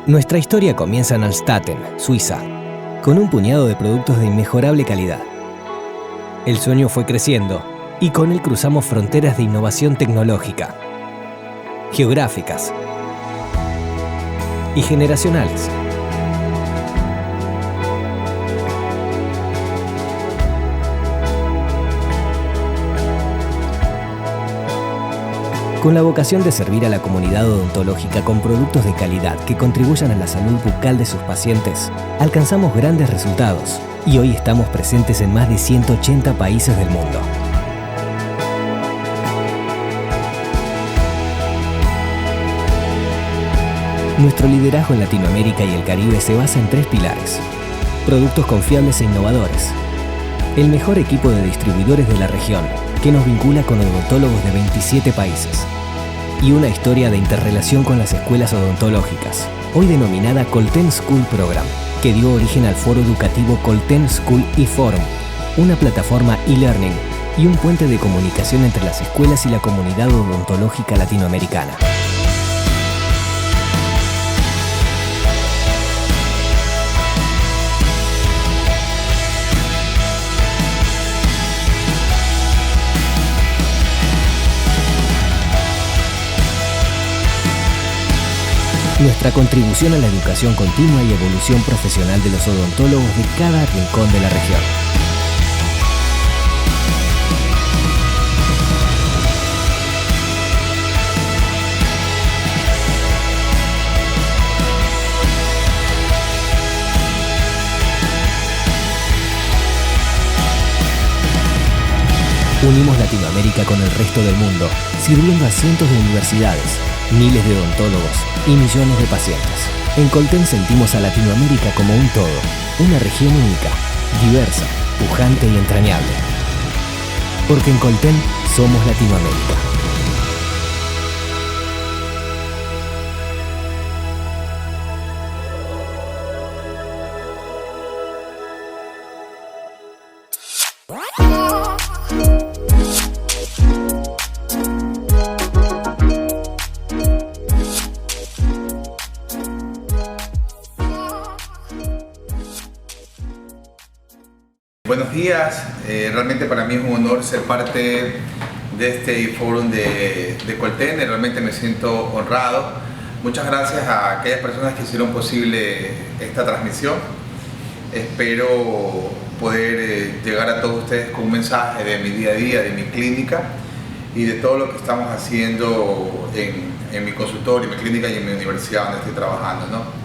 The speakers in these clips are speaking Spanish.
Nuestra historia comienza en Alstaten, Suiza, con un puñado de productos de inmejorable calidad. El sueño fue creciendo y con él cruzamos fronteras de innovación tecnológica, geográficas y generacionales. Con la vocación de servir a la comunidad odontológica con productos de calidad que contribuyan a la salud bucal de sus pacientes, alcanzamos grandes resultados y hoy estamos presentes en más de 180 países del mundo. Nuestro liderazgo en Latinoamérica y el Caribe se basa en 3 pilares: productos confiables e innovadores, el mejor equipo de distribuidores de la región, que nos vincula con odontólogos de 27 países, y una historia de interrelación con las escuelas odontológicas, hoy denominada Colten School Program, que dio origen al foro educativo Colten School e-Forum, una plataforma e-learning y un puente de comunicación entre las escuelas y la comunidad odontológica latinoamericana. Nuestra contribución a la educación continua y evolución profesional de los odontólogos de cada rincón de la región. Unimos Latinoamérica con el resto del mundo, sirviendo a cientos de universidades, miles de odontólogos y millones de pacientes. En Colten sentimos a Latinoamérica como un todo, una región única, diversa, pujante y entrañable. Porque en Colten somos Latinoamérica. Buenos días, realmente para mí es un honor ser parte de este foro de Colten, realmente me siento honrado. Muchas gracias a aquellas personas que hicieron posible esta transmisión. Espero poder llegar a todos ustedes con un mensaje de mi día a día, de mi clínica y de todo lo que estamos haciendo en mi consultorio, en mi clínica y en mi universidad donde estoy trabajando, ¿no?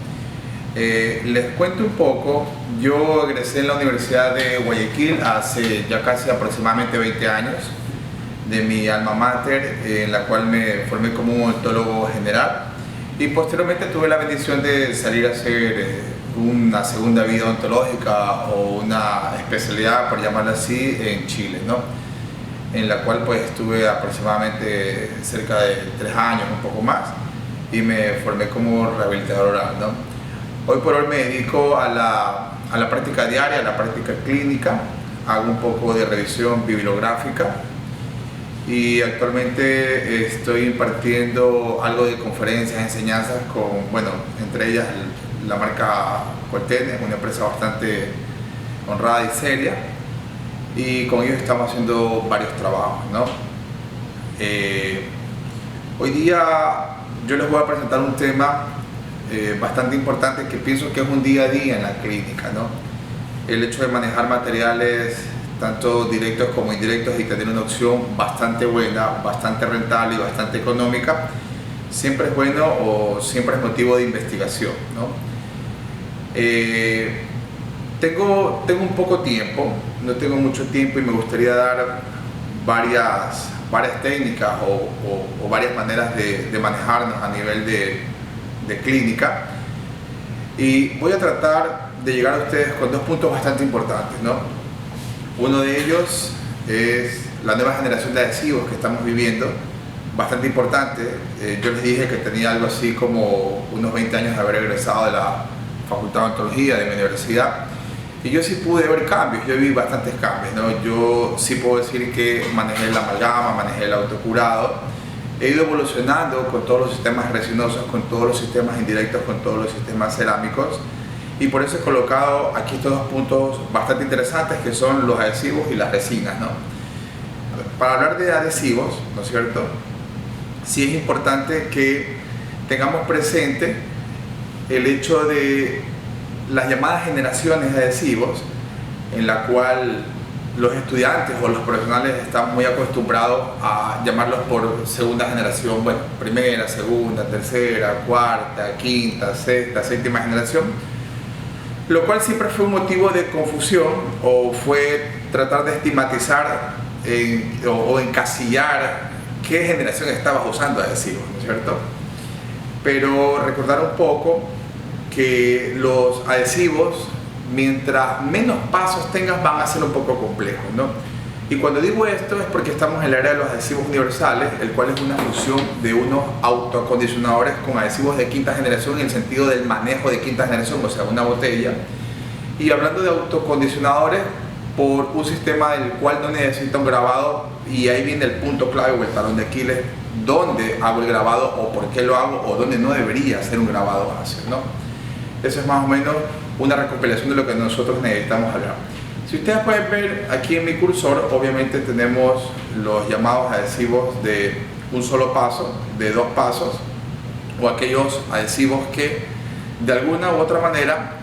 Les cuento un poco. Yo egresé en la Universidad de Guayaquil hace ya casi aproximadamente 20 años de mi alma mater, en la cual me formé como un odontólogo general y posteriormente tuve la bendición de salir a hacer una segunda vida odontológica o una especialidad, por llamarla así, en Chile, ¿no? En la cual pues estuve aproximadamente cerca de 3 años, un poco más, y me formé como rehabilitador oral, ¿no? Hoy por hoy me dedico a la práctica diaria, a la práctica clínica, hago un poco de revisión bibliográfica y actualmente estoy impartiendo algo de conferencias, enseñanzas con, bueno, entre ellas la marca Colten, es una empresa bastante honrada y seria, y con ellos estamos haciendo varios trabajos, ¿no? Hoy día yo les voy a presentar un tema bastante importante que pienso que es un día a día en la clínica, ¿no? El hecho de manejar materiales tanto directos como indirectos y tener una opción bastante buena, bastante rentable y bastante económica, siempre es bueno o siempre es motivo de investigación, ¿no? Tengo un poco tiempo, no tengo mucho tiempo y me gustaría dar varias técnicas o varias maneras de manejarnos a nivel de clínica, y voy a tratar de llegar a ustedes con 2 puntos bastante importantes, ¿no? Uno de ellos es la nueva generación de adhesivos que estamos viviendo, bastante importante. Yo les dije que tenía algo así como unos 20 años de haber egresado de la Facultad de Odontología de mi universidad, y yo sí pude ver cambios, yo vi bastantes cambios, ¿no? Yo sí puedo decir que manejé la amalgama, manejé el autocurado, he ido evolucionando con todos los sistemas resinosos, con todos los sistemas indirectos, con todos los sistemas cerámicos, y por eso he colocado aquí estos dos puntos bastante interesantes que son los adhesivos y las resinas, ¿no? Para hablar de adhesivos, ¿no es cierto? Sí es importante que tengamos presente el hecho de las llamadas generaciones de adhesivos, en la cual los estudiantes o los profesionales están muy acostumbrados a llamarlos por segunda generación, bueno, primera, segunda, tercera, cuarta, quinta, sexta, séptima generación, lo cual siempre fue un motivo de confusión o fue tratar de estigmatizar o encasillar qué generación estabas usando adhesivos, ¿no es cierto? Pero recordar un poco que los adhesivos, mientras menos pasos tengas, van a ser un poco complejos, ¿no? Y cuando digo esto es porque estamos en el área de los adhesivos universales, el cual es una fusión de unos autoacondicionadores con adhesivos de quinta generación en el sentido del manejo de quinta generación, o sea, una botella. Y hablando de autoacondicionadores, por un sistema del cual no necesita un grabado, y ahí viene el punto clave o el talón de Aquiles, dónde hago el grabado o por qué lo hago o dónde no debería ser un grabado ácido, ¿no? Eso es más o menos una recopilación de lo que nosotros necesitamos hablar. Si ustedes pueden ver aquí en mi cursor, obviamente tenemos los llamados adhesivos de un solo paso, de dos pasos, o aquellos adhesivos que de alguna u otra manera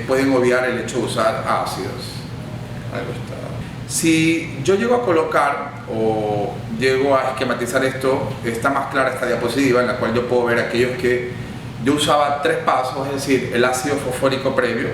pueden obviar el hecho de usar ácidos. Si yo llego a colocar o llego a esquematizar esto, está más clara esta diapositiva en la cual yo puedo ver aquellos que yo usaba tres pasos, es decir, el ácido fosfórico previo,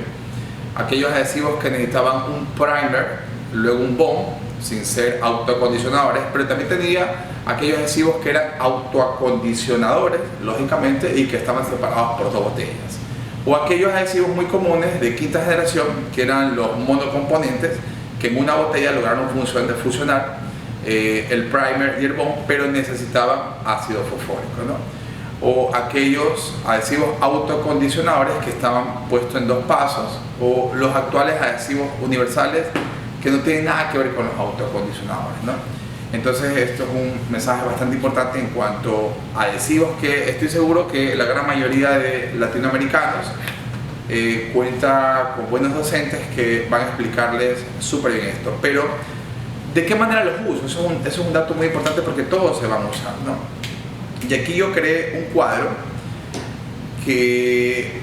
aquellos adhesivos que necesitaban un primer, luego un bond, sin ser autoacondicionadores, pero también tenía aquellos adhesivos que eran autoacondicionadores, lógicamente, y que estaban separados por dos botellas. O aquellos adhesivos muy comunes de quinta generación, que eran los monocomponentes, que en una botella lograron fusionar el primer y el bond, pero necesitaban ácido fosfórico, ¿no? O aquellos adhesivos autoacondicionadores que estaban puestos en dos pasos, o los actuales adhesivos universales que no tienen nada que ver con los autoacondicionadores, ¿no? Entonces esto es un mensaje bastante importante en cuanto a adhesivos que estoy seguro que la gran mayoría de latinoamericanos cuenta con buenos docentes que van a explicarles súper bien esto. Pero ¿de qué manera los uso? Eso es un dato muy importante porque todos se van a usar, ¿no? Y aquí yo creé un cuadro que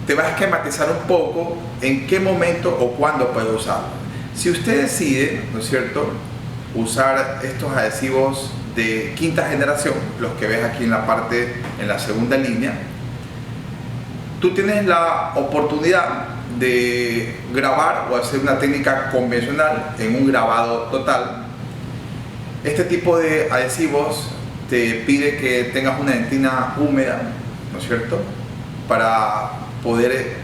te va a esquematizar un poco en qué momento o cuándo puedo usarlo. Si usted decide, ¿no es cierto?, usar estos adhesivos de quinta generación, los que ves aquí en la parte, en la segunda línea, tú tienes la oportunidad de grabar o hacer una técnica convencional en un grabado total. Este tipo de adhesivos te pide que tengas una dentina húmeda, ¿no es cierto?, para poder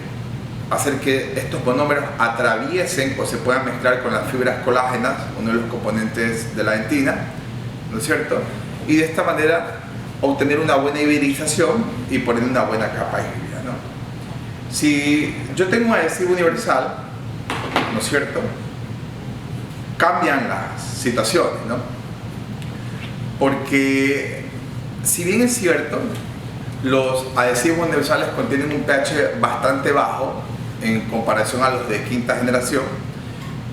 hacer que estos monómeros atraviesen o se puedan mezclar con las fibras colágenas, uno de los componentes de la dentina, ¿no es cierto?, y de esta manera obtener una buena hibridización y poner una buena capa híbrida, ¿no? Si yo tengo un adhesivo universal, ¿no es cierto?, cambian las situaciones, ¿no? Porque si bien es cierto, los adhesivos universales contienen un pH bastante bajo en comparación a los de quinta generación,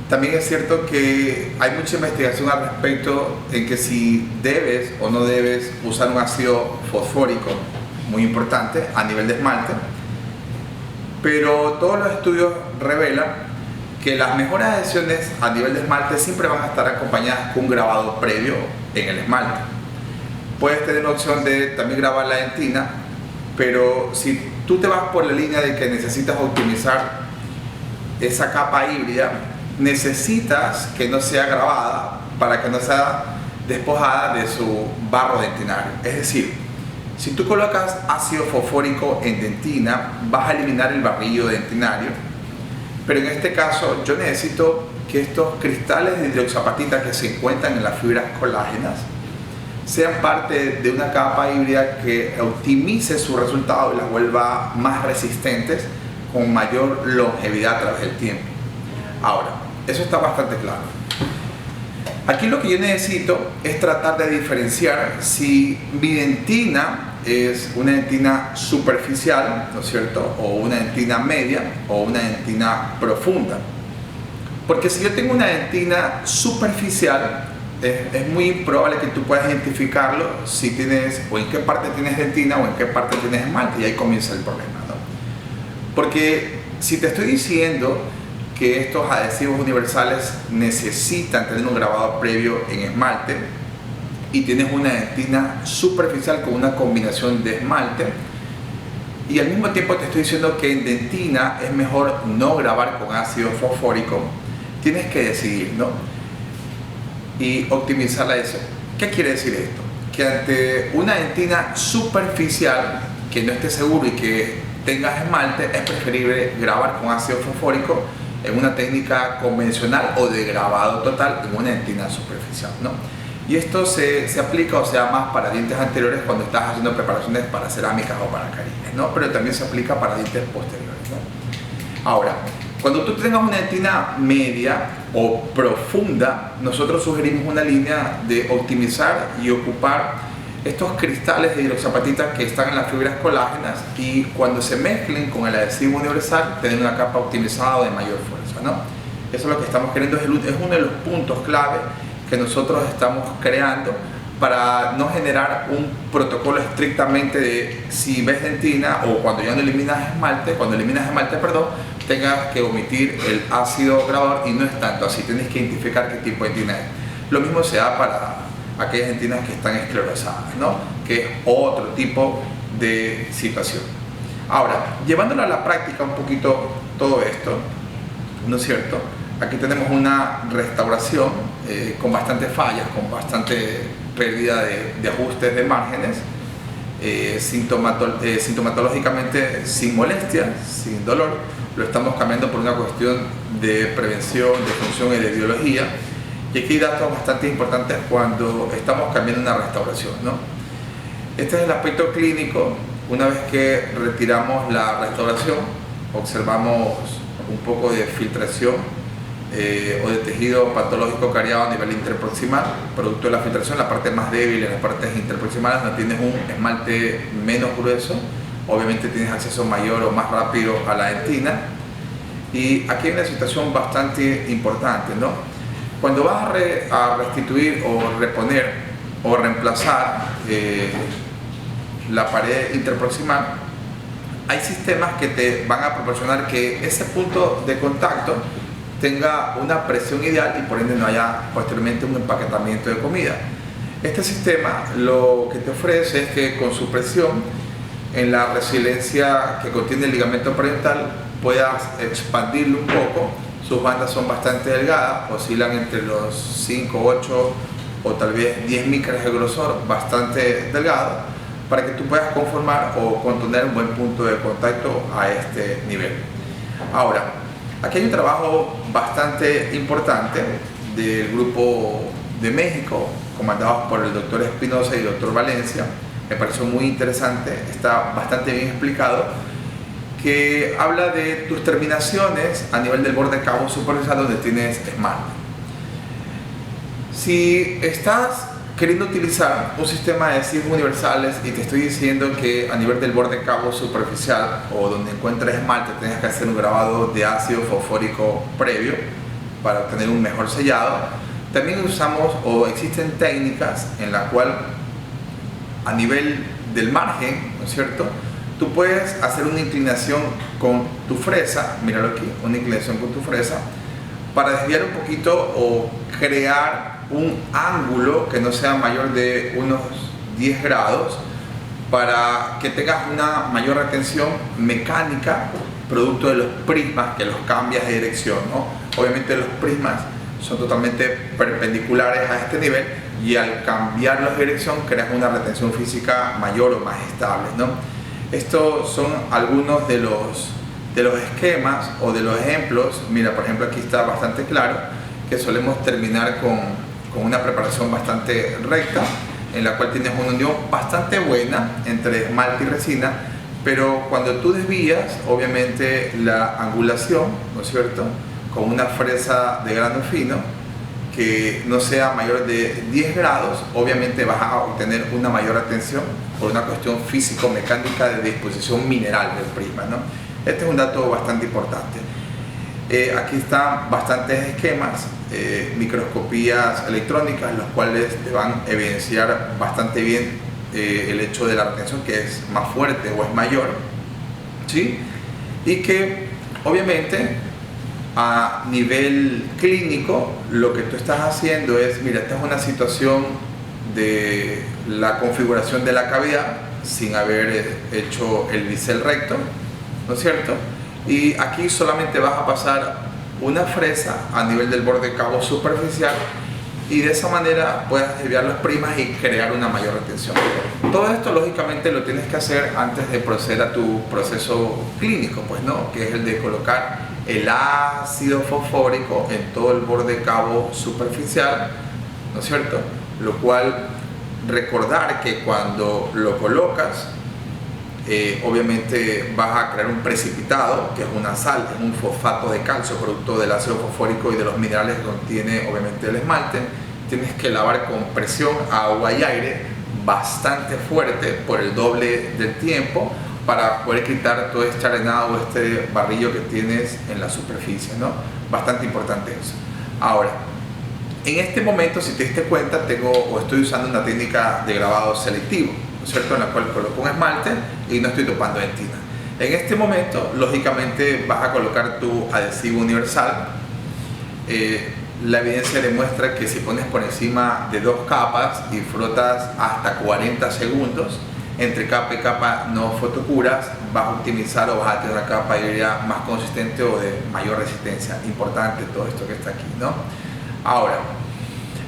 también es cierto que hay mucha investigación al respecto en que si debes o no debes usar un ácido fosfórico, muy importante a nivel de esmalte, pero todos los estudios revelan que las mejores adhesiones a nivel de esmalte siempre van a estar acompañadas con un grabado previo en el esmalte. Puedes tener la opción de también grabar la dentina, pero si tú te vas por la línea de que necesitas optimizar esa capa híbrida, necesitas que no sea grabada para que no sea despojada de su barro dentinario. Es decir, si tú colocas ácido fosfórico en dentina, vas a eliminar el barrillo dentinario, pero en este caso yo necesito que estos cristales de hidroxapatita que se encuentran en las fibras colágenas sean parte de una capa híbrida que optimice su resultado y las vuelva más resistentes con mayor longevidad a través del tiempo. Ahora, eso está bastante claro. Aquí lo que yo necesito es tratar de diferenciar si mi dentina es una dentina superficial, ¿no es cierto?, o una dentina media o una dentina profunda. Porque si yo tengo una dentina superficial, es muy probable que tú puedas identificarlo si tienes, o en qué parte tienes dentina o en qué parte tienes esmalte, y ahí comienza el problema, ¿no? Porque si te estoy diciendo que estos adhesivos universales necesitan tener un grabado previo en esmalte y tienes una dentina superficial con una combinación de esmalte, y al mismo tiempo te estoy diciendo que en dentina es mejor no grabar con ácido fosfórico, tienes que decidir, ¿no?, y optimizarla eso. ¿Qué quiere decir esto? Que ante una dentina superficial que no esté seguro y que tengas esmalte, es preferible grabar con ácido fosfórico en una técnica convencional o de grabado total en una dentina superficial, ¿no? Y esto se aplica, o sea, más para dientes anteriores cuando estás haciendo preparaciones para cerámicas o para carines, ¿no? Pero también se aplica para dientes posteriores, ¿no? Ahora, cuando tú tengas una dentina media o profunda, nosotros sugerimos una línea de optimizar y ocupar estos cristales de hidroxiapatita que están en las fibras colágenas, y cuando se mezclen con el adhesivo universal te den una capa optimizada o de mayor fuerza, ¿no? Eso es lo que estamos queriendo, es uno de los puntos clave que nosotros estamos creando para no generar un protocolo estrictamente de si ves dentina o cuando ya no eliminas esmalte, tengas que omitir el ácido grabador, y no es tanto así, tienes que identificar qué tipo de dentina es. Lo mismo se da para aquellas dentinas que están esclerosadas, ¿no?, que es otro tipo de situación. Ahora, llevándolo a la práctica un poquito todo esto, ¿no es cierto? Aquí tenemos una restauración con bastantes fallas, con bastante pérdida de ajustes de márgenes, sintomatológicamente sin molestia, sin dolor. Lo estamos cambiando por una cuestión de prevención, de función y de biología. Y aquí hay datos bastante importantes cuando estamos cambiando una restauración, ¿no? Este es el aspecto clínico. Una vez que retiramos la restauración, observamos un poco de filtración o de tejido patológico cariado a nivel interproximal, producto de la filtración. La parte más débil en las partes interproximales, no tienes un esmalte menos grueso, obviamente tienes acceso mayor o más rápido a la dentina. Y aquí hay una situación bastante importante, ¿no? Cuando vas a restituir o reponer o reemplazar la pared interproximal, hay sistemas que te van a proporcionar que ese punto de contacto tenga una presión ideal y por ende no haya posteriormente un empaquetamiento de comida. Este sistema lo que te ofrece es que con su presión en la resiliencia que contiene el ligamento parietal puedas expandirlo un poco. Sus bandas son bastante delgadas, oscilan entre los 5, 8 o tal vez 10 micras de grosor, bastante delgado, para que tú puedas conformar o contener un buen punto de contacto a este nivel. Ahora, aquí hay un trabajo bastante importante del grupo de México, comandados por el doctor Espinosa y el doctor Valencia. Me pareció muy interesante, está bastante bien explicado, que habla de tus terminaciones a nivel del borde cabo superficial donde tienes esmalte. Si estás queriendo utilizar un sistema de adhesivos universales y te estoy diciendo que a nivel del borde cabo superficial o donde encuentres esmalte tienes que hacer un grabado de ácido fosfórico previo para obtener un mejor sellado, también usamos o existen técnicas en la cual a nivel del margen, ¿no es cierto?, tú puedes hacer una inclinación con tu fresa, míralo aquí, una inclinación con tu fresa, para desviar un poquito o crear un ángulo que no sea mayor de unos 10 grados para que tengas una mayor retención mecánica producto de los prismas que los cambias de dirección, ¿no? Obviamente los prismas son totalmente perpendiculares a este nivel y al cambiarlos de dirección creas una retención física mayor o más estable, ¿no? Estos son algunos de los esquemas o de los ejemplos. Mira, por ejemplo, aquí está bastante claro que solemos terminar con una preparación bastante recta, en la cual tienes una unión bastante buena entre esmalte y resina, pero cuando tú desvías, obviamente la angulación, ¿no es cierto?, con una fresa de grano fino, que no sea mayor de 10 grados, obviamente vas a obtener una mayor atención por una cuestión físico-mecánica de disposición mineral del prisma, ¿no? Este es un dato bastante importante. Aquí están bastantes esquemas, microscopías electrónicas, los cuales te van a evidenciar bastante bien el hecho de la retención, que es más fuerte o es mayor, ¿sí? Y que obviamente a nivel clínico lo que tú estás haciendo es, mira, esta es una situación de la configuración de la cavidad sin haber hecho el bisel recto, ¿no es cierto? Y aquí solamente vas a pasar una fresa a nivel del borde cabo superficial y de esa manera puedes desviar los prismas y crear una mayor retención. Todo esto lógicamente lo tienes que hacer antes de proceder a tu proceso clínico, pues no, que es el de colocar el ácido fosfórico en todo el borde cabo superficial, ¿no es cierto? Lo cual, recordar que cuando lo colocas, obviamente vas a crear un precipitado, que es una sal, es un fosfato de calcio producto del ácido fosfórico y de los minerales que contiene obviamente el esmalte. Tienes que lavar con presión, agua y aire bastante fuerte por el doble del tiempo para poder quitar todo este arenado, este barrillo que tienes en la superficie, ¿no? Bastante importante eso. Ahora, en este momento, si te diste cuenta, estoy usando una técnica de grabado selectivo, ¿no es cierto?, en la cual coloco un esmalte y no estoy topando dentina. En este momento, lógicamente, vas a colocar tu adhesivo universal. La evidencia demuestra que si pones por encima de 2 capas y frotas hasta 40 segundos, entre capa y capa no fotocuras, vas a optimizar o vas a tener una capa aérea más consistente o de mayor resistencia. Importante todo esto que está aquí, ¿no? Ahora,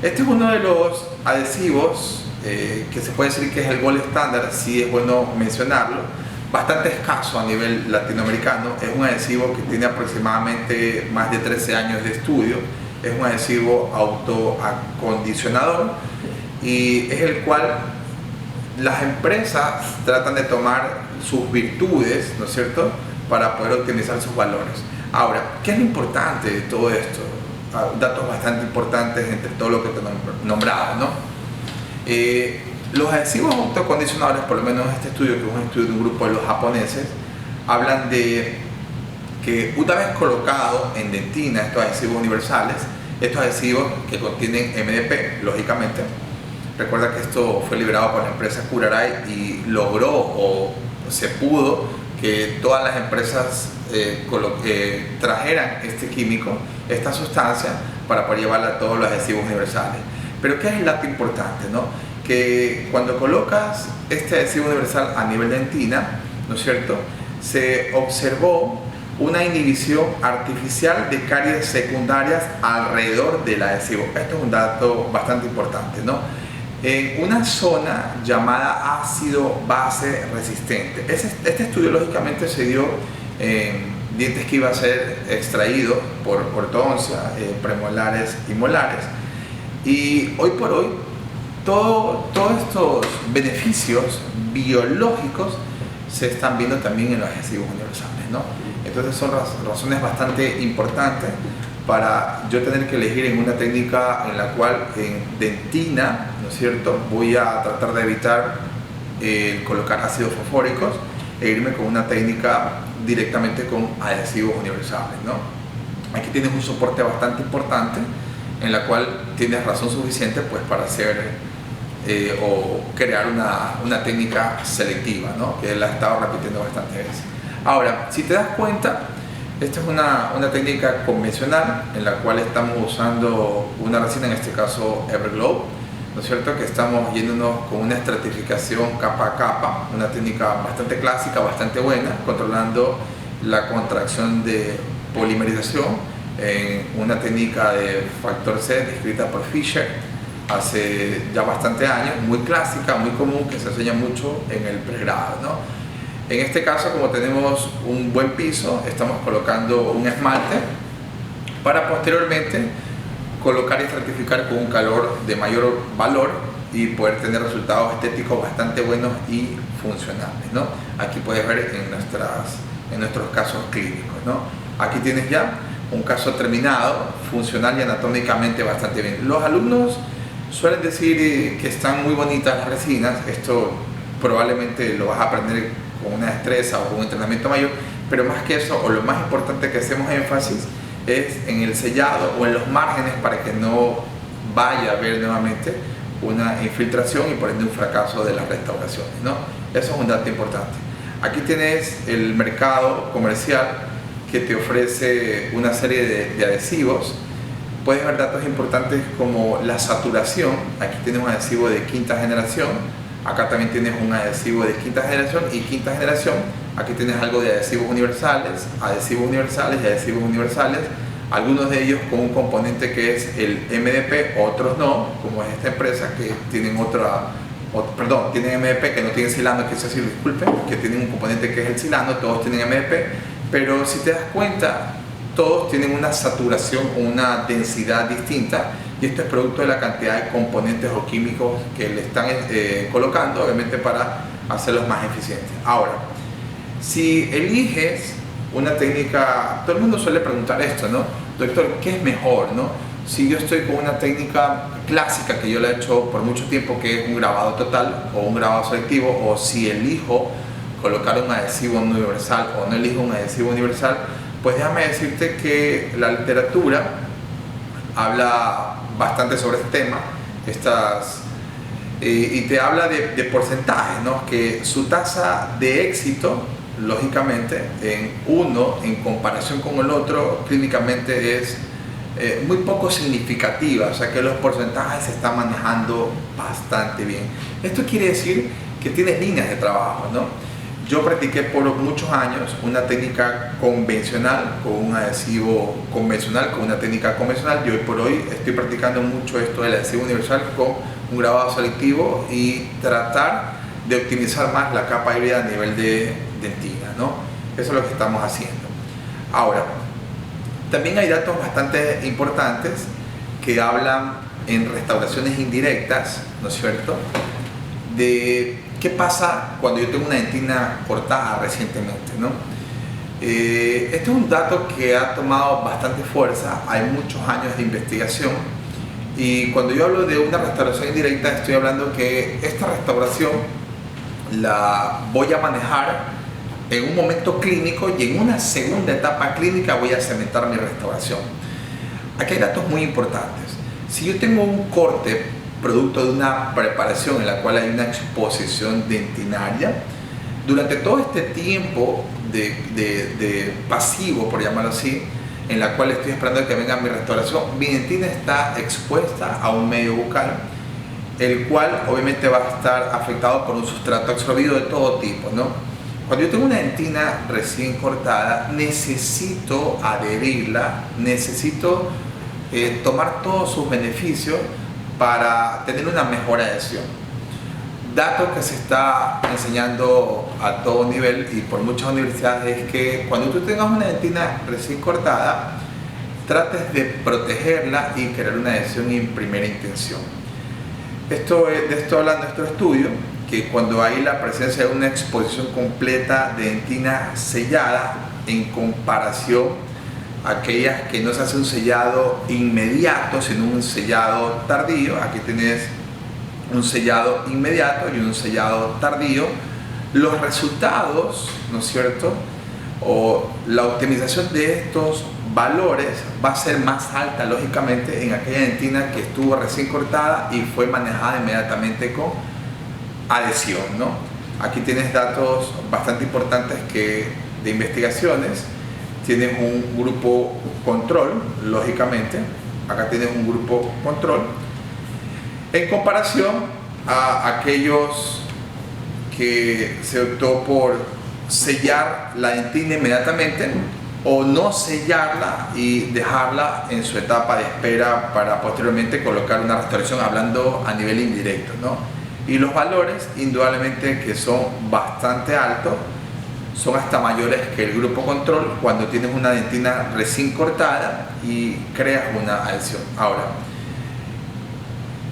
este es uno de los adhesivos que se puede decir que es el gold estándar, sí es bueno mencionarlo, bastante escaso a nivel latinoamericano. Es un adhesivo que tiene aproximadamente más de 13 años de estudio, es un adhesivo autoacondicionador y es el cual las empresas tratan de tomar sus virtudes, ¿no es cierto?, para poder optimizar sus valores. Ahora, ¿qué es lo importante de todo esto? Datos bastante importantes entre todo lo que te he nombrado, ¿no? Los adhesivos autoacondicionadores, por lo menos este estudio, que es un estudio de un grupo de los japoneses, hablan de que una vez colocado en dentina estos adhesivos universales, estos adhesivos que contienen MDP, lógicamente, recuerda que esto fue liberado por la empresa Curaray y logró o se pudo que todas las empresas trajeran este químico, esta sustancia, para poder llevarla a todos los adhesivos universales. Pero ¿qué es el dato importante, no? Que cuando colocas este adhesivo universal a nivel de dentina, ¿no es cierto?, se observó una inhibición artificial de caries secundarias alrededor del adhesivo. Esto es un dato bastante importante, ¿no? En una zona llamada ácido base resistente. Este estudio lógicamente se dio en dientes que iban a ser extraídos por ortodoncia, premolares y molares. Y hoy por hoy, todos estos beneficios biológicos se están viendo también en los adhesivos universales, ¿no? Entonces son razones bastante importantes para yo tener que elegir en una técnica en la cual en dentina, ¿no es cierto?, voy a tratar de evitar colocar ácidos fosfóricos e irme con una técnica directamente con adhesivos universales, ¿no? Aquí tienes un soporte bastante importante en la cual tienes razón suficiente pues para hacer o crear una técnica selectiva, ¿no?, que la he estado repitiendo bastantes veces. Ahora, si te das cuenta, esta es una técnica convencional en la cual estamos usando una resina, en este caso Everglow, ¿no es cierto?, que estamos yéndonos con una estratificación capa a capa, una técnica bastante clásica, bastante buena, controlando la contracción de polimerización en una técnica de factor C descrita por Fisher hace ya bastante años, muy clásica, muy común, que se enseña mucho en el pregrado, ¿no? En este caso, como tenemos un buen piso, estamos colocando un esmalte para posteriormente colocar y estratificar con un calor de mayor valor y poder tener resultados estéticos bastante buenos y funcionales, ¿no? Aquí puedes ver en nuestros casos clínicos, ¿no? Aquí tienes ya un caso terminado, funcional y anatómicamente bastante bien. Los alumnos suelen decir que están muy bonitas las resinas. Esto probablemente lo vas a aprender con una destreza o con un entrenamiento mayor, pero más que eso, o lo más importante que hacemos énfasis es en el sellado o en los márgenes para que no vaya a haber nuevamente una infiltración y por ende un fracaso de las restauraciones, ¿no? Eso es un dato importante. Aquí tienes el mercado comercial que te ofrece una serie de adhesivos. Puedes ver datos importantes como la saturación. Aquí tienes un adhesivo de quinta generación, acá también tienes un adhesivo de quinta generación y quinta generación. Aquí tienes algo de adhesivos universales y adhesivos universales, algunos de ellos con un componente que es el MDP, otros no, como es esta empresa que tienen tienen MDP que no tienen silano, que es decir, disculpen, que tienen un componente que es el silano, todos tienen MDP, pero si te das cuenta, todos tienen una saturación, una densidad distinta, y esto es producto de la cantidad de componentes o químicos que le están colocando, obviamente para hacerlos más eficientes. Ahora, si eliges una técnica, todo el mundo suele preguntar esto, ¿no? Doctor, ¿qué es mejor, no? Si yo estoy con una técnica clásica que yo la he hecho por mucho tiempo, que es un grabado total o un grabado selectivo, o si elijo colocar un adhesivo universal o no elijo un adhesivo universal, pues déjame decirte que la literatura habla bastante sobre este tema, y te habla de porcentajes, ¿no? Que su tasa de éxito, lógicamente, en uno en comparación con el otro, clínicamente es muy poco significativa, o sea que los porcentajes se están manejando bastante bien. Esto quiere decir que tienes líneas de trabajo, ¿no? Yo practiqué por muchos años una técnica convencional, con un adhesivo convencional, con una técnica convencional, y hoy por hoy estoy practicando mucho esto del adhesivo universal con un grabado selectivo y tratar de optimizar más la capa híbrida a nivel de dentina, ¿no? Eso es lo que estamos haciendo. Ahora, también hay datos bastante importantes que hablan en restauraciones indirectas, ¿no es cierto?, de qué pasa cuando yo tengo una dentina cortada recientemente, ¿no? Este es un dato que ha tomado bastante fuerza, hay muchos años de investigación, y cuando yo hablo de una restauración indirecta estoy hablando que esta restauración la voy a manejar en un momento clínico y en una segunda etapa clínica voy a cementar mi restauración. Aquí hay datos muy importantes. Si yo tengo un corte producto de una preparación en la cual hay una exposición dentinaria, durante todo este tiempo de pasivo, por llamarlo así, en la cual estoy esperando que venga mi restauración, mi dentina está expuesta a un medio bucal, el cual obviamente va a estar afectado por un sustrato absorbido de todo tipo, ¿no? Cuando yo tengo una dentina recién cortada, necesito adherirla, necesito tomar todos sus beneficios para tener una mejor adhesión. Dato que se está enseñando a todo nivel y por muchas universidades es que cuando tú tengas una dentina recién cortada, trates de protegerla y crear una adhesión en primera intención. De esto habla nuestro estudio, que cuando hay la presencia de una exposición completa de dentina sellada en comparación a aquellas que no se hace un sellado inmediato, sino un sellado tardío, aquí tienes un sellado inmediato y un sellado tardío, los resultados, ¿no es cierto?, o la optimización de estos valores va a ser más alta, lógicamente, en aquella dentina que estuvo recién cortada y fue manejada inmediatamente con adhesión, ¿no? Aquí tienes datos bastante importantes de investigaciones. Tienes un grupo control, lógicamente, acá tienes un grupo control, en comparación a aquellos que se optó por sellar la dentina inmediatamente o no sellarla y dejarla en su etapa de espera para posteriormente colocar una restauración, hablando a nivel indirecto, ¿no? Y los valores, indudablemente, que son bastante altos, son hasta mayores que el grupo control cuando tienes una dentina recién cortada y creas una adhesión. Ahora,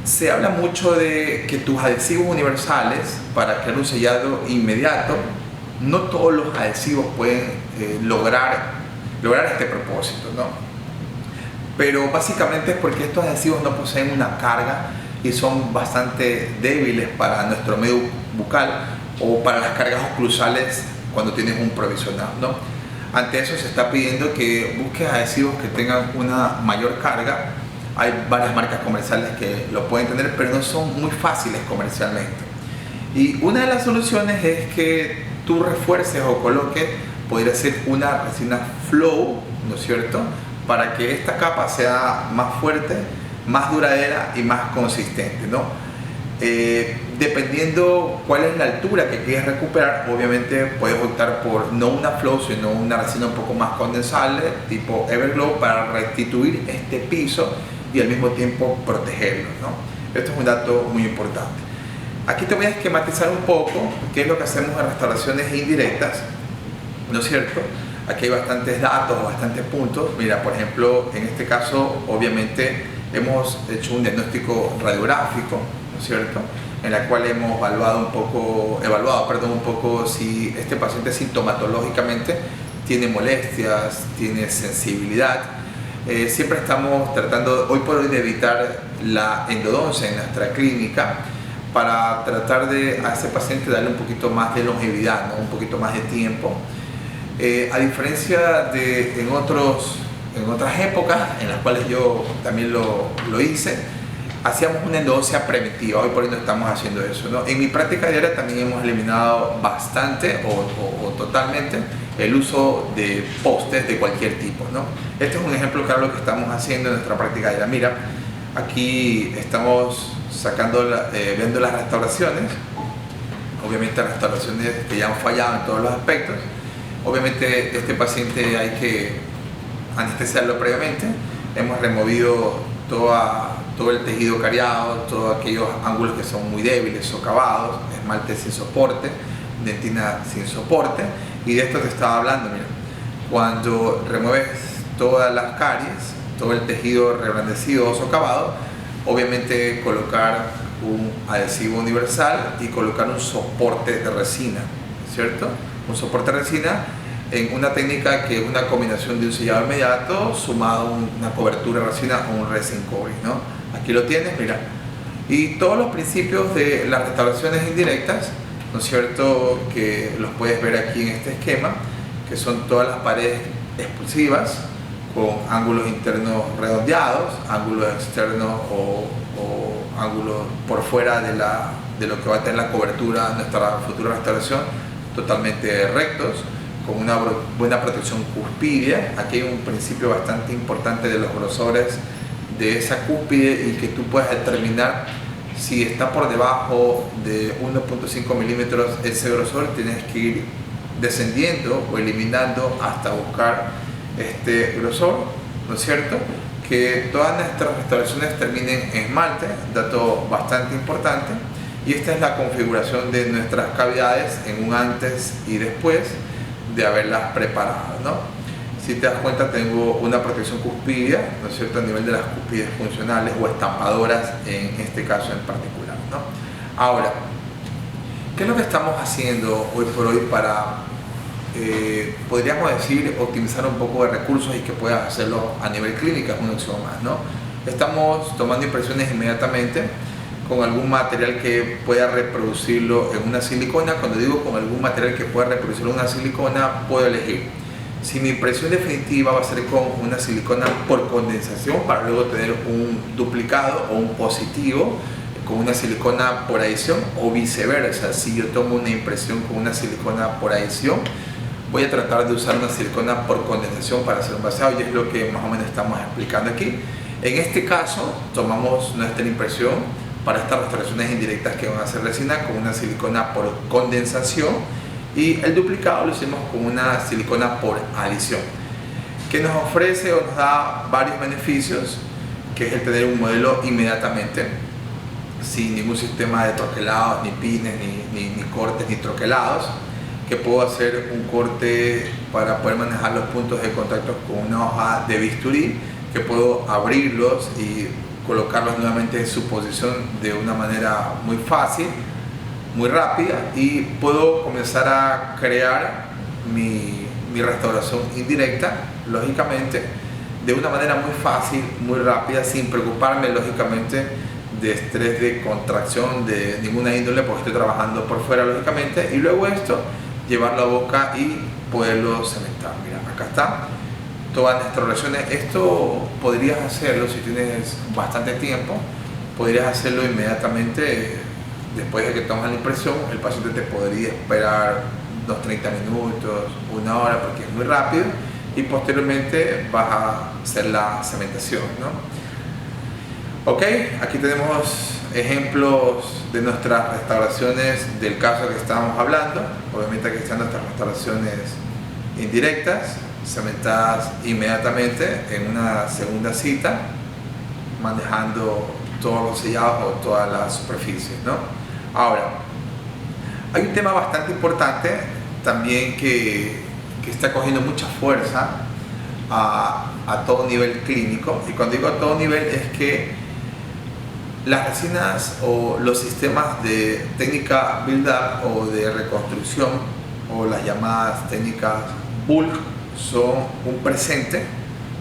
se habla mucho de que tus adhesivos universales, para crear un sellado inmediato, no todos los adhesivos pueden lograr lograr este propósito, ¿no? Pero básicamente es porque estos adhesivos no poseen una carga y son bastante débiles para nuestro medio bucal o para las cargas oclusales cuando tienes un provisional, ¿no? Ante eso se está pidiendo que busques adhesivos que tengan una mayor carga. Hay varias marcas comerciales que lo pueden tener, pero no son muy fáciles comercialmente. Y una de las soluciones es que tú refuerces o coloques, podría ser una resina flow, ¿no es cierto?, para que esta capa sea más fuerte, más duradera y más consistente, ¿no? Dependiendo cuál es la altura que quieres recuperar, obviamente puedes optar por no una flow, sino una resina un poco más condensable, tipo Everglow, para restituir este piso y al mismo tiempo protegerlo, ¿no? Esto es un dato muy importante. Aquí te voy a esquematizar un poco qué es lo que hacemos en restauraciones indirectas, ¿no es cierto? Aquí hay bastantes datos, bastantes puntos. Mira, por ejemplo, en este caso, obviamente, hemos hecho un diagnóstico radiográfico, ¿no es cierto?, en la cual hemos evaluado un poco si este paciente sintomatológicamente tiene molestias, tiene sensibilidad. Siempre estamos tratando hoy por hoy de evitar la endodoncia en nuestra clínica para tratar de a ese paciente darle un poquito más de longevidad, ¿no?, un poquito más de tiempo. A diferencia de en otras épocas en las cuales yo también lo hice, hacíamos una endodoncia preventiva. Hoy por hoy no estamos haciendo eso, ¿no? En mi práctica diaria también hemos eliminado bastante o totalmente el uso de postes de cualquier tipo, ¿no? Este es un ejemplo claro de lo que estamos haciendo en nuestra práctica diaria. Mira, aquí estamos viendo las restauraciones, obviamente restauraciones que ya han fallado en todos los aspectos. Obviamente este paciente hay que anestesiarlo previamente. Hemos removido todo el tejido cariado, todos aquellos ángulos que son muy débiles, socavados, esmalte sin soporte, dentina sin soporte. Y de esto te estaba hablando, mira, cuando remueves todas las caries, todo el tejido reblandecido o socavado, obviamente colocar un adhesivo universal y colocar un soporte de resina, ¿cierto? Un soporte de resina en una técnica que es una combinación de un sellado inmediato sumado a una cobertura de resina o un resin coating, ¿no? Aquí lo tienes, mira. Y todos los principios de las restauraciones indirectas, ¿no es cierto?, que los puedes ver aquí en este esquema, que son todas las paredes expulsivas con ángulos internos redondeados, ángulos externos o ángulos por fuera de lo que va a tener la cobertura de nuestra futura restauración, totalmente rectos, con una buena protección cuspidea. Aquí hay un principio bastante importante de los grosores de esa cúspide y que tú puedes determinar si está por debajo de 1.5 milímetros ese grosor. Tienes que ir descendiendo o eliminando hasta buscar este grosor, ¿no es cierto? Que todas nuestras restauraciones terminen en esmalte, dato bastante importante. Y esta es la configuración de nuestras cavidades en un antes y después de haberlas preparado, ¿no? Si te das cuenta, tengo una protección cuspidea, ¿no es cierto?, a nivel de las cúspides funcionales o estampadoras en este caso en particular, ¿no? Ahora, ¿qué es lo que estamos haciendo hoy por hoy para, podríamos decir, optimizar un poco de recursos y que puedas hacerlo a nivel clínica? Es una opción más, ¿no? Estamos tomando impresiones inmediatamente con algún material que pueda reproducirlo en una silicona. Cuando digo con algún material que pueda reproducirlo en una silicona, puedo elegir si mi impresión definitiva va a ser con una silicona por condensación para luego tener un duplicado o un positivo con una silicona por adición, o viceversa. Si yo tomo una impresión con una silicona por adición, voy a tratar de usar una silicona por condensación para hacer un vaciado, y es lo que más o menos estamos explicando aquí. En este caso, tomamos nuestra impresión para estas restauraciones indirectas que van a ser resina con una silicona por condensación, y el duplicado lo hicimos con una silicona por adición, que nos ofrece o nos da varios beneficios, que es el tener un modelo inmediatamente sin ningún sistema de troquelados, ni pines, ni cortes, ni troquelados, que puedo hacer un corte para poder manejar los puntos de contacto con una hoja de bisturí, que puedo abrirlos y colocarlos nuevamente en su posición de una manera muy fácil, muy rápida, y puedo comenzar a crear mi mi restauración indirecta, lógicamente, de una manera muy fácil, muy rápida, sin preocuparme, lógicamente, de estrés, de contracción, de ninguna índole, porque estoy trabajando por fuera, lógicamente, y luego esto, llevarlo a boca y poderlo cementar. Mira, acá está, todas nuestras relaciones. Esto podrías hacerlo si tienes bastante tiempo, podrías hacerlo inmediatamente después de que tomas la impresión. El paciente te podría esperar unos 30 minutos, una hora, porque es muy rápido, y posteriormente vas a hacer la cementación, ¿no? Ok, aquí tenemos ejemplos de nuestras restauraciones del caso que estábamos hablando. Obviamente aquí están nuestras restauraciones indirectas, cementadas inmediatamente en una segunda cita, manejando todos los sellados o todas las superficies, ¿no? Ahora, hay un tema bastante importante también que está cogiendo mucha fuerza a todo nivel clínico, y cuando digo a todo nivel es que las resinas o los sistemas de técnica build-up o de reconstrucción, o las llamadas técnicas bulk, son un presente,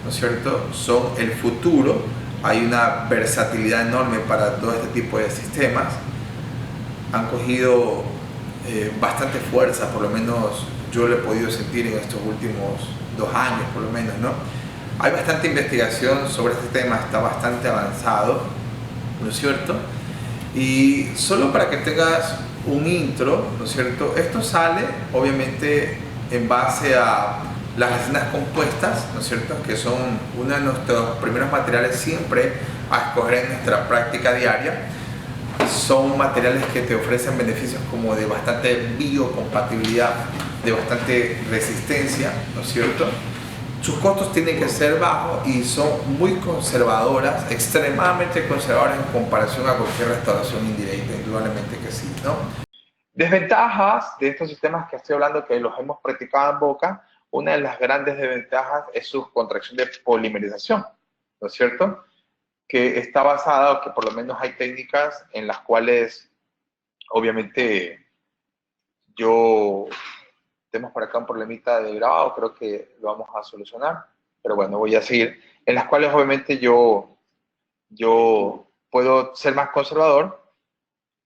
¿no es cierto? Son el futuro. Hay una versatilidad enorme para todo este tipo de sistemas. Han cogido bastante fuerza, por lo menos yo lo he podido sentir en estos últimos 2 años, por lo menos, ¿no? Hay bastante investigación sobre este tema, está bastante avanzado, ¿no es cierto? Y solo para que tengas un intro, ¿no es cierto? Esto sale obviamente en base a las resinas compuestas, ¿no es cierto?, que son uno de nuestros primeros materiales siempre a escoger en nuestra práctica diaria. Son materiales que te ofrecen beneficios como de bastante biocompatibilidad, de bastante resistencia, ¿no es cierto? Sus costos tienen que ser bajos y son muy conservadoras, extremadamente conservadoras en comparación a cualquier restauración indirecta, indudablemente que sí, ¿no? Desventajas de estos sistemas que estoy hablando, que los hemos practicado en boca. Una de las grandes desventajas es su contracción de polimerización, ¿no es cierto?, que está basada, o que por lo menos hay técnicas en las cuales, obviamente, tenemos por acá un problemita de grabado, creo que lo vamos a solucionar, pero bueno, voy a seguir, en las cuales obviamente yo puedo ser más conservador,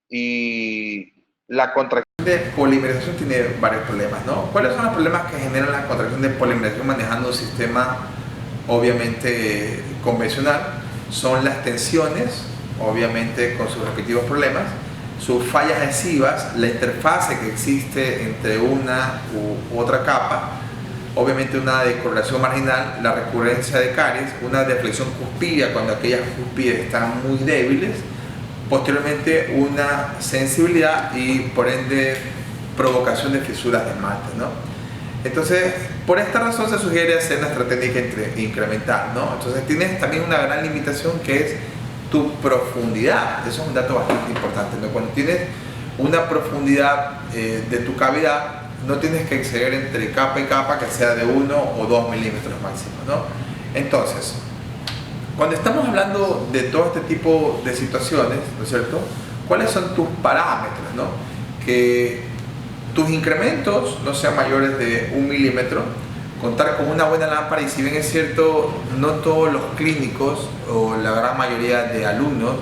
y la contracción de polimerización tiene varios problemas, ¿no? ¿Cuáles son los problemas que generan la contracción de polimerización manejando un sistema obviamente convencional? Son las tensiones, obviamente con sus respectivos problemas, sus fallas adhesivas, la interfase que existe entre una u otra capa, obviamente una decorrelación marginal, la recurrencia de caries, una deflexión cuspídea cuando aquellas cúspides están muy débiles, posteriormente una sensibilidad y por ende provocación de fisuras de esmalte, ¿no? Entonces, por esta razón se sugiere hacer nuestra técnica incremental, ¿no? Entonces tienes también una gran limitación, que es tu profundidad. Eso es un dato bastante importante, ¿no? Cuando tienes una profundidad de tu cavidad, no tienes que exceder entre capa y capa que sea de 1 o 2 milímetros máximo, ¿no? Entonces, cuando estamos hablando de todo este tipo de situaciones, ¿no es cierto?, ¿cuáles son tus parámetros, ¿no? Que tus incrementos no sean mayores de 1 milímetro, contar con una buena lámpara, y si bien es cierto, no todos los clínicos o la gran mayoría de alumnos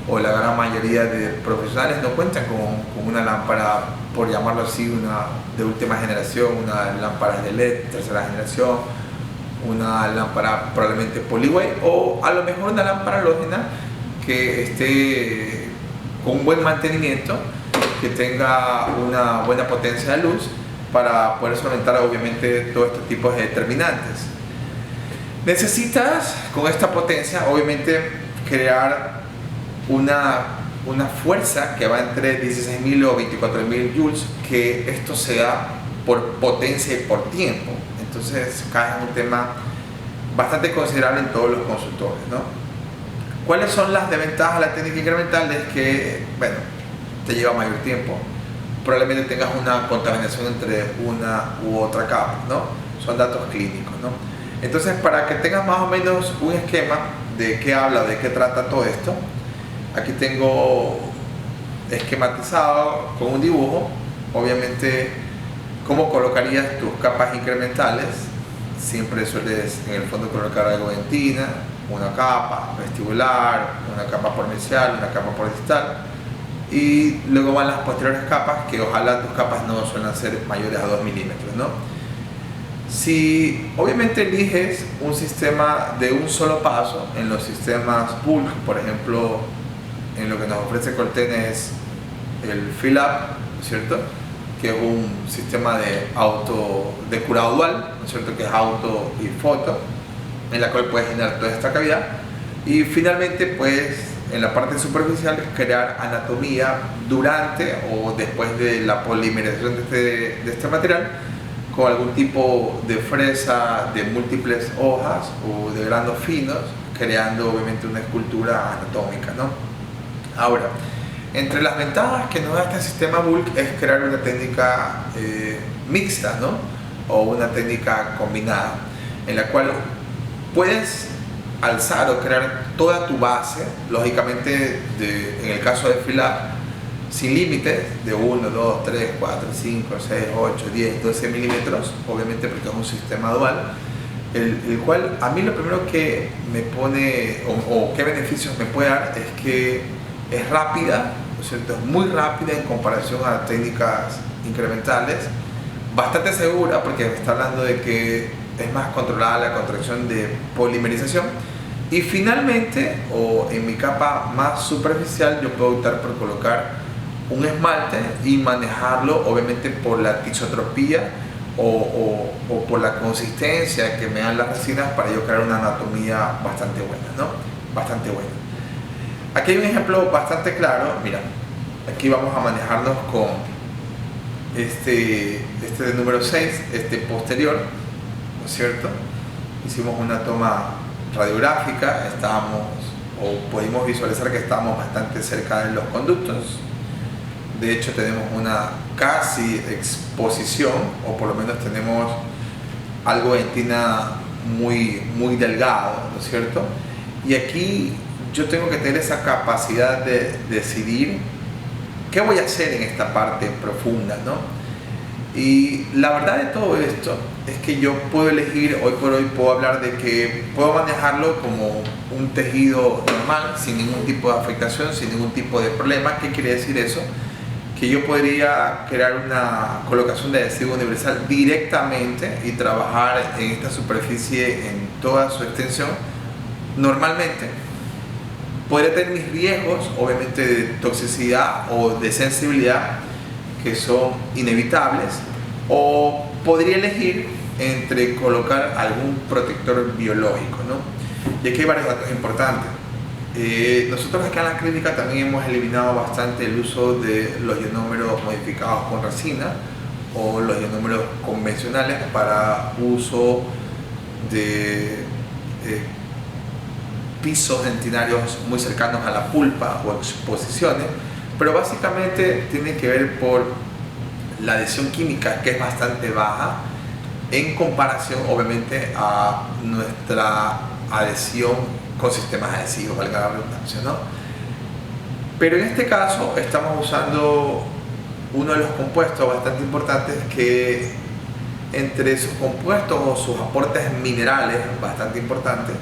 o la gran mayoría de profesionales no cuentan con una lámpara, por llamarlo así, una de última generación, una lámpara de LED tercera generación, una lámpara probablemente Polyway, o a lo mejor una lámpara halógena que esté con un buen mantenimiento, que tenga una buena potencia de luz para poder solventar obviamente todos estos tipos de determinantes. Necesitas con esta potencia obviamente crear una fuerza que va entre 16.000 o 24.000 joules, que esto sea por potencia y por tiempo. Entonces cae en un tema bastante considerable en todos los consultores, ¿no? ¿Cuáles son las desventajas de la técnica incremental? Es que, bueno, te lleva mayor tiempo, probablemente tengas una contaminación entre una u otra capa, ¿no? Son datos clínicos, ¿no? Entonces, para que tengas más o menos un esquema de qué habla, de qué trata todo esto, aquí tengo esquematizado con un dibujo, obviamente ¿Cómo colocarías tus capas incrementales? Siempre sueles en el fondo colocar algo de dentina, una capa vestibular, una capa provincial, una capa por distal, y luego van las posteriores capas, que ojalá tus capas no suelen ser mayores a 2 milímetros, ¿no? Si obviamente eliges un sistema de un solo paso, en los sistemas bulk, por ejemplo, en lo que nos ofrece Colten es el Fill Up, ¿cierto?, que es un sistema de curado dual, ¿no es cierto?, que es auto y foto, en la cual puedes llenar toda esta cavidad, y finalmente pues en la parte superficial crear anatomía durante o después de la polimerización de este material, con algún tipo de fresa de múltiples hojas o de granos finos, creando obviamente una escultura anatómica, ¿no? Ahora, entre las ventajas que nos da este sistema bulk es crear una técnica mixta, ¿no?, o una técnica combinada, en la cual puedes alzar o crear toda tu base, lógicamente en el caso de Fill Up, sin límites de 1, 2, 3, 4, 5, 6, 8, 10, 12 milímetros, obviamente porque es un sistema dual, el cual a mí lo primero que me pone, o qué beneficios me puede dar, es que es rápida, ¿no es cierto?, es muy rápida en comparación a técnicas incrementales, bastante segura porque me está hablando de que es más controlada la contracción de polimerización, y finalmente, o en mi capa más superficial, yo puedo optar por colocar un esmalte y manejarlo obviamente por la tisotropía o por la consistencia que me dan las resinas para yo crear una anatomía bastante buena, ¿no? Bastante buena. Aquí hay un ejemplo bastante claro. Mira, aquí vamos a manejarnos con este de número 6, este posterior, ¿no es cierto? Hicimos una toma radiográfica, pudimos visualizar que estábamos bastante cerca de los conductos. De hecho tenemos una casi exposición, o por lo menos tenemos algo de dentina muy delgado, ¿no es cierto? Y aquí yo tengo que tener esa capacidad de decidir qué voy a hacer en esta parte profunda, ¿no? Y la verdad de todo esto es que yo puedo elegir, hoy por hoy puedo hablar de que puedo manejarlo como un tejido normal, sin ningún tipo de afectación, sin ningún tipo de problema. ¿Qué quiere decir eso? Que yo podría crear una colocación de adhesivo universal directamente y trabajar en esta superficie en toda su extensión normalmente. Podría tener mis riesgos, obviamente, de toxicidad o de sensibilidad, que son inevitables, o podría elegir entre colocar algún protector biológico, ¿no? Y aquí hay varios datos importantes. Nosotros acá en la clínica también hemos eliminado bastante el uso de los ionómeros modificados con resina o los ionómeros convencionales para uso de pisos dentinarios muy cercanos a la pulpa o exposiciones, pero básicamente tiene que ver por la adhesión química, que es bastante baja en comparación obviamente a nuestra adhesión con sistemas adhesivos, valga la redundancia, ¿no? Pero en este caso estamos usando uno de los compuestos bastante importantes que, entre sus compuestos o sus aportes minerales bastante importantes,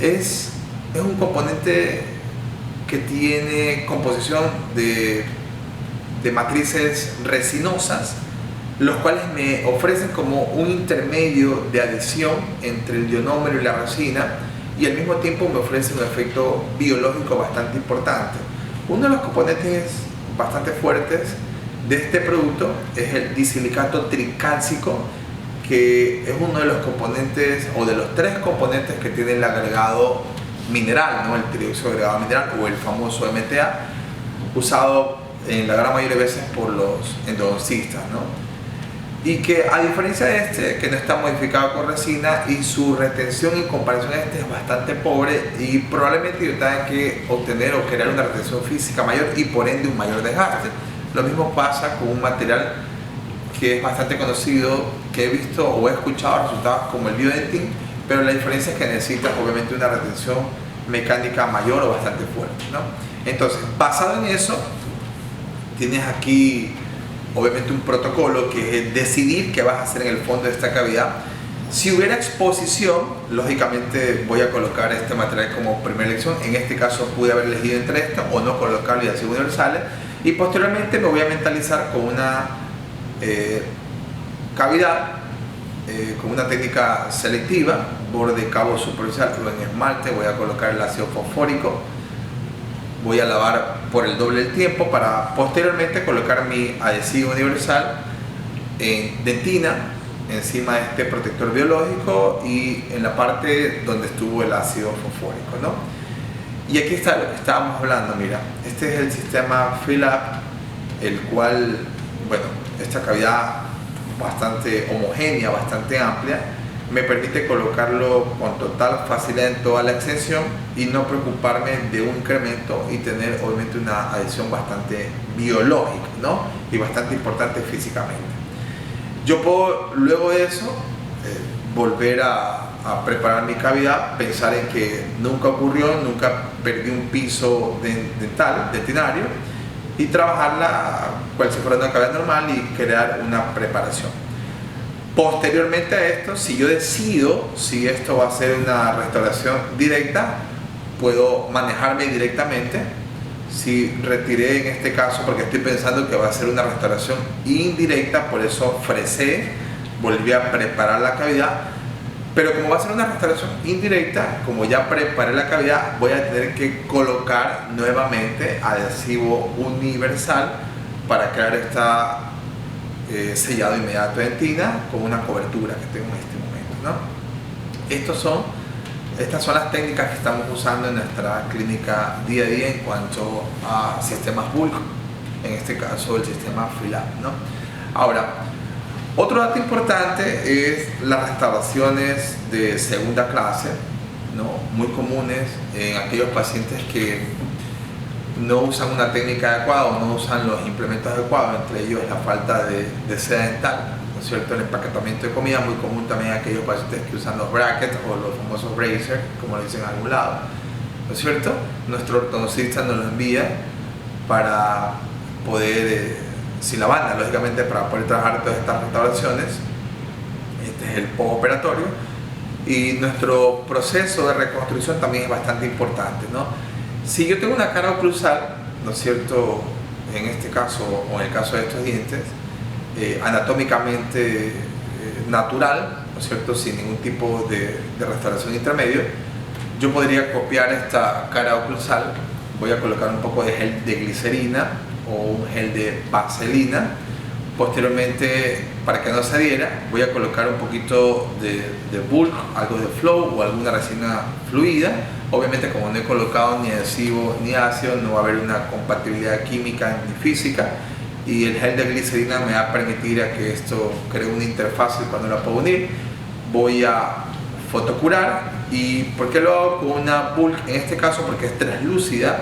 es un componente que tiene composición de matrices resinosas, los cuales me ofrecen como un intermedio de adhesión entre el ionómero y la resina, y al mismo tiempo me ofrece un efecto biológico bastante importante. Uno de los componentes bastante fuertes de este producto es el disilicato tricálcico, que es uno de los componentes, o de los 3 componentes que tiene el agregado mineral, ¿no?, el trióxido agregado mineral, o el famoso MTA, usado en la gran mayoría de veces por los endodoncistas, ¿no? Y que, a diferencia de este, que no está modificado con resina, y su retención en comparación a este es bastante pobre, y probablemente yo tenga que obtener o crear una retención física mayor y por ende un mayor desgaste. Lo mismo pasa con un material que es bastante conocido, que he visto o he escuchado resultados como el Biodentin, pero la diferencia es que necesitas obviamente una retención mecánica mayor o bastante fuerte, ¿no? Entonces, basado en eso, tienes aquí obviamente un protocolo que es decidir qué vas a hacer en el fondo de esta cavidad. Si hubiera exposición, lógicamente voy a colocar este material como primera elección. En este caso pude haber elegido entre esto o no colocarlo y así universales. Y posteriormente me voy a mentalizar con una cavidad, con una técnica selectiva, borde cabo superficial o en esmalte. Voy a colocar el ácido fosfórico. Voy a lavar por el doble del tiempo para posteriormente colocar mi adhesivo universal en dentina encima de este protector biológico y en la parte donde estuvo el ácido fosfórico, ¿no? Y aquí está lo que estábamos hablando. Mira, este es el sistema Fill Up, el cual, bueno, esta cavidad bastante homogénea, bastante amplia, me permite colocarlo con total facilidad en toda la extensión y no preocuparme de un incremento y tener obviamente una adhesión bastante biológica, ¿no? Y bastante importante físicamente. Yo puedo luego de eso volver a preparar mi cavidad, pensar en que nunca ocurrió, nunca perdí un piso dental, dentinario, y trabajarla cual si fuera una cavidad normal y crear una preparación. Posteriormente a esto, si yo decido si esto va a ser una restauración directa, puedo manejarme directamente. Si retiré en este caso, porque estoy pensando que va a ser una restauración indirecta, por eso fresé, volví a preparar la cavidad. Pero como va a ser una restauración indirecta, como ya preparé la cavidad, voy a tener que colocar nuevamente adhesivo universal para crear esta sellado inmediato de dentina con una cobertura que tengo en este momento, ¿no? Estas son las técnicas que estamos usando en nuestra clínica día a día en cuanto a sistemas bulk, en este caso el sistema Fill Up, ¿no? Ahora, otro dato importante es las restauraciones de segunda clase, ¿no? Muy comunes en aquellos pacientes que no usan una técnica adecuada o no usan los implementos adecuados, entre ellos la falta de seda dental, ¿no es cierto? El empaquetamiento de comida, muy común también en aquellos pacientes que usan los brackets o los famosos braces, como lo dicen en algún lado, ¿no es cierto? Nuestro ortodoncista nos lo envía para poder, sin la banda, lógicamente, para poder trabajar todas estas restauraciones. Este es el postoperatorio y nuestro proceso de reconstrucción también es bastante importante, ¿no? Si yo tengo una cara oclusal, ¿no es cierto?, en este caso o en el caso de estos dientes, anatómicamente natural, ¿no es cierto?, sin ningún tipo de restauración intermedio, yo podría copiar esta cara oclusal. Voy a colocar un poco de gel de glicerina o un gel de vaselina. Posteriormente, para que no se adhiera, voy a colocar un poquito de bulk, algo de flow o alguna resina fluida. Obviamente, como no he colocado ni adhesivo ni ácido, no va a haber una compatibilidad química ni física, y el gel de glicerina me va a permitir a que esto cree una interfaz cuando la puedo unir. Voy a fotocurar. ¿Y por qué lo hago con una bulk? En este caso porque es translúcida,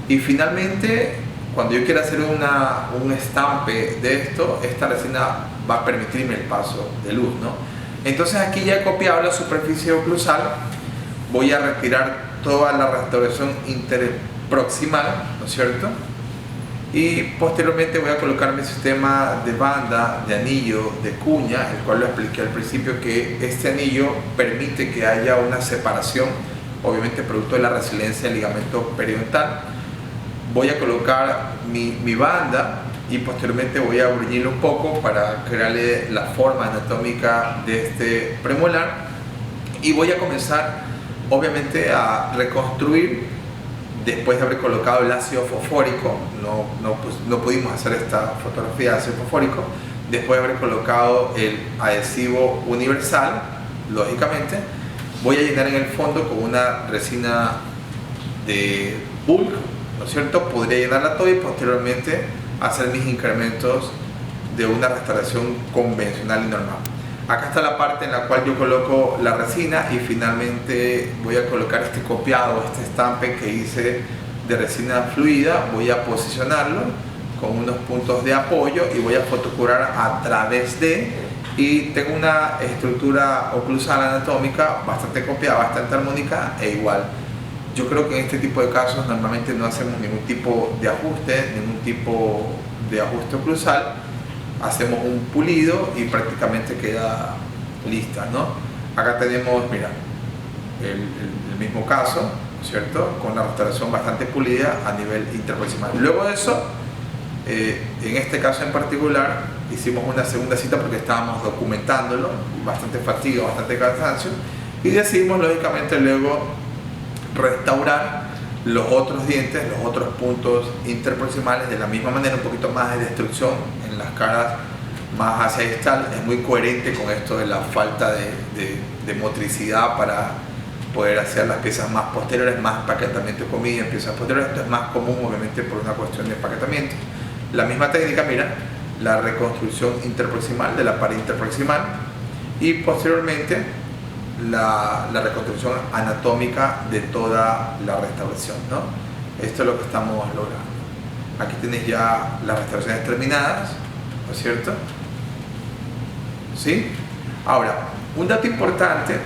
y finalmente cuando yo quiera hacer un estampe de esto, esta resina va a permitirme el paso de luz, ¿no? Entonces aquí ya he copiado la superficie oclusal. Voy a retirar toda la restauración interproximal, ¿no es cierto? Y posteriormente voy a colocar mi sistema de banda, de anillo, de cuña, el cual lo expliqué al principio, que este anillo permite que haya una separación, obviamente producto de la resiliencia del ligamento periodontal. Voy a colocar mi banda y posteriormente voy a bruñirlo un poco para crearle la forma anatómica de este premolar, y voy a comenzar obviamente a reconstruir. Después de haber colocado el ácido fosfórico, no pudimos hacer esta fotografía de ácido fosfórico. Después de haber colocado el adhesivo universal, lógicamente, voy a llenar en el fondo con una resina de bulk, ¿no es cierto? Podría llenarla todo y posteriormente hacer mis incrementos de una restauración convencional y normal. Acá está la parte en la cual yo coloco la resina y finalmente voy a colocar este copiado, este estampe que hice de resina fluida. Voy a posicionarlo con unos puntos de apoyo y voy a fotocurar a través de, y tengo una estructura oclusal anatómica bastante copiada, bastante armónica e igual. Yo creo que en este tipo de casos normalmente no hacemos ningún tipo de ajuste oclusal. hacemos un pulido y prácticamente queda lista, ¿no? Acá tenemos, mira, el mismo caso, ¿cierto? Con la restauración bastante pulida a nivel interproximal. Luego de eso, en este caso en particular, hicimos una segunda cita porque estábamos documentándolo, bastante fatiga, bastante cansancio, y decidimos lógicamente luego restaurar los otros dientes, los otros puntos interproximales de la misma manera, un poquito más de destrucción en las caras más hacia distal. Es muy coherente con esto de la falta de motricidad para poder hacer las piezas más posteriores, más empaquetamiento de comida en piezas posteriores. Esto es más común obviamente por una cuestión de empaquetamiento. La misma técnica, mira, la reconstrucción interproximal de la pared interproximal y posteriormente la reconstrucción anatómica de toda la restauración, ¿no? Esto es lo que estamos logrando. Aquí tienes ya las restauraciones terminadas, ¿no es cierto? ¿Sí? Ahora, un dato importante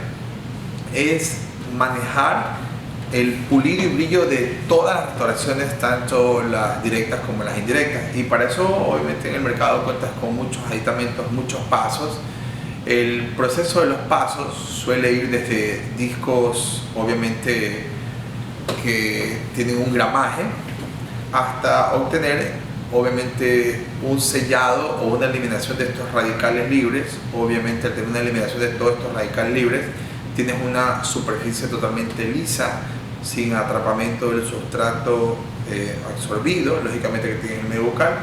es manejar el pulido y brillo de todas las restauraciones, tanto las directas como las indirectas, y para eso obviamente en el mercado cuentas con muchos aditamentos, muchos pasos. El proceso de los pasos suele ir desde discos obviamente que tienen un gramaje hasta obtener obviamente un sellado o una eliminación de estos radicales libres. Obviamente al tener una eliminación de todos estos radicales libres tienes una superficie totalmente lisa, sin atrapamiento del sustrato absorbido, lógicamente que tiene el medio bucal,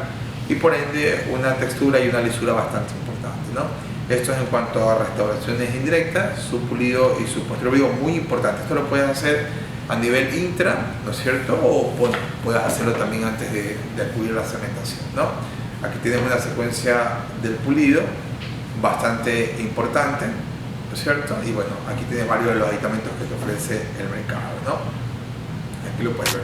y por ende una textura y una lisura bastante importante, ¿no? Esto es en cuanto a restauraciones indirectas, su pulido y su posterior brillo, muy importante. Esto lo puedes hacer a nivel intra, ¿no es cierto? O bueno, puedes hacerlo también antes de acudir a la cementación, ¿no? Aquí tienes una secuencia del pulido bastante importante, ¿no es cierto? Y bueno, aquí tienes varios de los aditamentos que te ofrece el mercado, ¿no? Aquí lo puedes ver.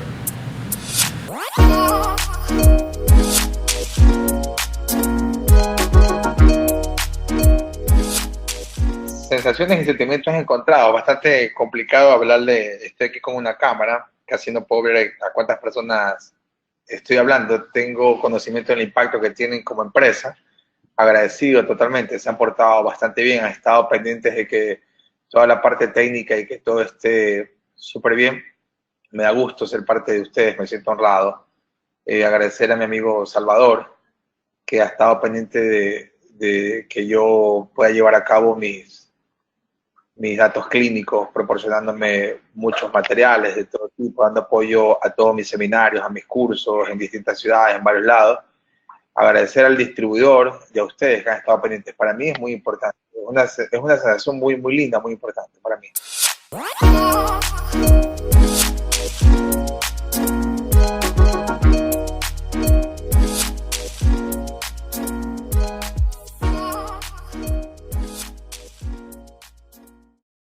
Sensaciones y sentimientos encontrados, bastante complicado hablarle. Estoy aquí con una cámara, casi no puedo ver a cuántas personas estoy hablando. Tengo conocimiento del impacto que tienen como empresa, agradecido totalmente, se han portado bastante bien, han estado pendientes de que toda la parte técnica y que todo esté súper bien. Me da gusto ser parte de ustedes, me siento honrado. Agradecer a mi amigo Salvador, que ha estado pendiente de que yo pueda llevar a cabo mis datos clínicos, proporcionándome muchos materiales de todo tipo, dando apoyo a todos mis seminarios, a mis cursos en distintas ciudades, en varios lados. Agradecer al distribuidor y a ustedes que han estado pendientes. Para mí es muy importante. Es una sensación muy, muy linda, muy importante para mí.